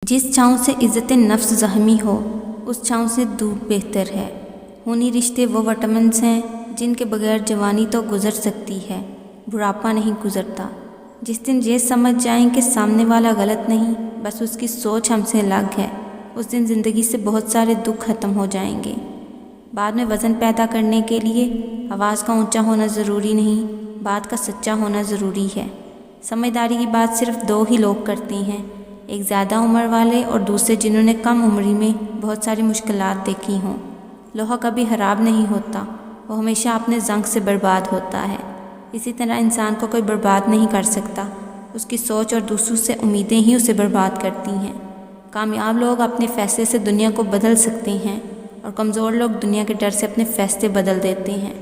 جس چھاؤں سے عزت نفس زخمی ہو اس چھاؤں سے دور بہتر ہے۔ خونی رشتے وہ وٹامنس ہیں جن کے بغیر جوانی تو گزر سکتی ہے، بڑھاپا نہیں گزرتا۔ جس دن یہ سمجھ جائیں کہ سامنے والا غلط نہیں، بس اس کی سوچ ہم سے الگ ہے، اس دن زندگی سے بہت سارے دکھ ختم ہو جائیں گے۔ بعد میں وزن پیدا کرنے کے لیے آواز کا اونچا ہونا ضروری نہیں، بات کا سچا ہونا ضروری ہے۔ سمجھداری کی بات صرف دو ہی لوگ کرتے ہیں، ایک زیادہ عمر والے اور دوسرے جنہوں نے کم عمری میں بہت ساری مشکلات دیکھی ہوں۔ لوہا کبھی خراب نہیں ہوتا، وہ ہمیشہ اپنے زنگ سے برباد ہوتا ہے۔ اسی طرح انسان کو کوئی برباد نہیں کر سکتا، اس کی سوچ اور دوسروں سے امیدیں ہی اسے برباد کرتی ہیں۔ کامیاب لوگ اپنے فیصلے سے دنیا کو بدل سکتے ہیں اور کمزور لوگ دنیا کے ڈر سے اپنے فیصلے بدل دیتے ہیں۔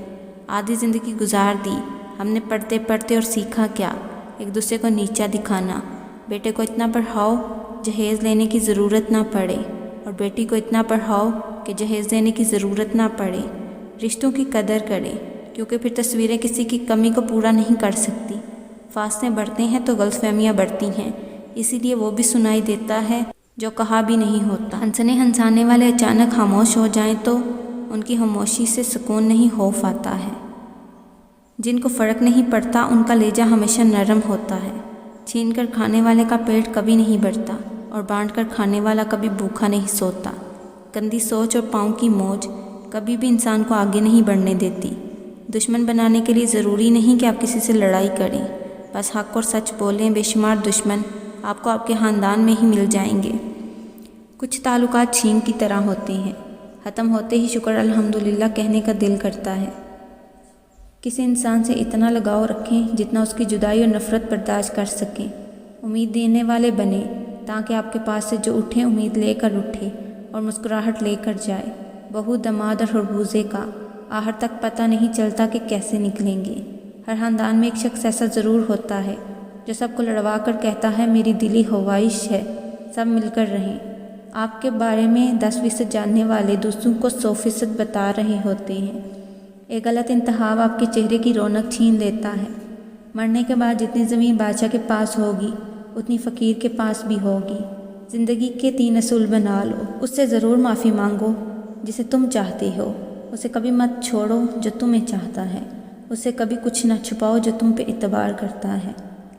آدھی زندگی گزار دی ہم نے پڑھتے پڑھتے، اور سیکھا کیا؟ ایک دوسرے کو نیچا دکھانا۔ بیٹے کو اتنا پڑھاؤ جہیز لینے کی ضرورت نہ پڑے، اور بیٹی کو اتنا پڑھاؤ کہ جہیز دینے کی ضرورت نہ پڑے۔ رشتوں کی قدر کریں، کیونکہ پھر تصویریں کسی کی کمی کو پورا نہیں کر سکتی۔ فاصلے بڑھتے ہیں تو غلط فہمیاں بڑھتی ہیں، اسی لیے وہ بھی سنائی دیتا ہے جو کہا بھی نہیں ہوتا۔ ہنسنے ہنسانے والے اچانک خاموش ہو جائیں تو ان کی خاموشی سے سکون نہیں، خوف آتا ہے۔ جن کو فرق نہیں پڑتا ان کا لہجہ ہمیشہ نرم ہوتا ہے۔ چھین کر کھانے والے کا پیٹ کبھی نہیں بھرتا، اور بانٹ کر کھانے والا کبھی بھوکا نہیں سوتا۔ گندی سوچ اور پاؤں کی موج کبھی بھی انسان کو آگے نہیں بڑھنے دیتی۔ دشمن بنانے کے لیے ضروری نہیں کہ آپ کسی سے لڑائی کریں، بس حق اور سچ بولیں۔ بے شمار دشمن آپ کو آپ کے خاندان میں ہی مل جائیں گے۔ کچھ تعلقات چھین کی طرح ہوتے ہیں، ختم ہوتے ہی شکر الحمدللہ کہنے کا دل کرتا ہے۔ کسی انسان سے اتنا لگاؤ رکھیں جتنا اس کی جدائی اور نفرت برداشت کر سکیں۔ امید دینے والے بنیں تاکہ آپ کے پاس سے جو اٹھے امید لے کر اٹھے اور مسکراہٹ لے کر جائے۔ بہو دماد اور خربوزے کا آخر تک پتہ نہیں چلتا کہ کیسے نکلیں گے۔ ہر خاندان میں ایک شخص ایسا ضرور ہوتا ہے جو سب کو لڑوا کر کہتا ہے میری دلی خواہش ہے سب مل کر رہیں۔ آپ کے بارے میں 10% جاننے والے دوسروں کو 100% بتا رہے ہوتے ہیں۔ ایک غلط انتخاب آپ کے چہرے کی رونق چھین لیتا ہے۔ مرنے کے بعد جتنی زمین بادشاہ کے پاس ہوگی اتنی فقیر کے پاس بھی ہوگی۔ زندگی کے 3 اصول بنا لو۔ اس سے ضرور معافی مانگو جسے تم چاہتے ہو، اسے کبھی مت چھوڑو جو تمہیں چاہتا ہے، اس سے کبھی کچھ نہ چھپاؤ جو تم پہ اعتبار کرتا ہے۔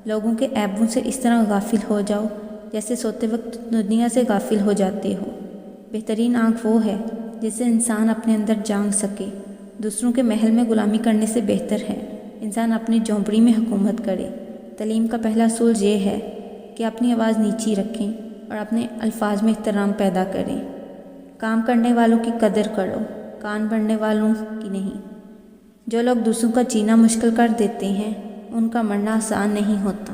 لوگوں کے عیبوں سے اس طرح غافل ہو جاؤ جیسے سوتے وقت دنیا سے غافل ہو جاتے ہو۔ بہترین آنکھ وہ ہے جسے انسان اپنے اندر جانگ سکے۔ دوسروں کے محل میں غلامی کرنے سے بہتر ہے انسان اپنی جھونپڑی میں حکومت کرے۔ تعلیم کا پہلا اصول یہ ہے کہ اپنی آواز نیچی رکھیں اور اپنے الفاظ میں احترام پیدا کریں۔ کام کرنے والوں کی قدر کرو، کان بھرنے والوں کی نہیں۔ جو لوگ دوسروں کا جینا مشکل کر دیتے ہیں ان کا مرنا آسان نہیں ہوتا۔